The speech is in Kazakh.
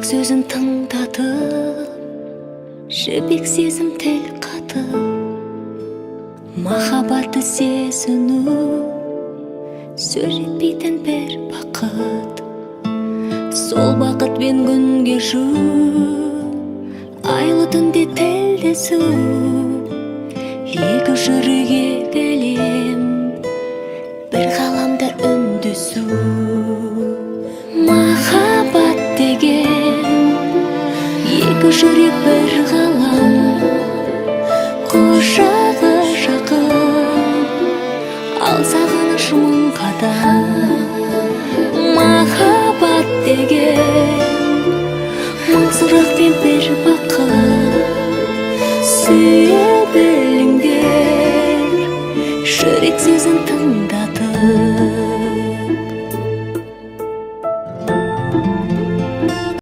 жүрек сөзін тыңдатып, жібек сезім тіл қатып, махаббатты сезіну сөз жетпейтін бір бақыт. Сол бақытпен күн кешу, айлы түнде тілдесу, екі жүрек әлем, бір ғаламда үндесу. Махаббат деген екі жүрек бір ғалам, қоша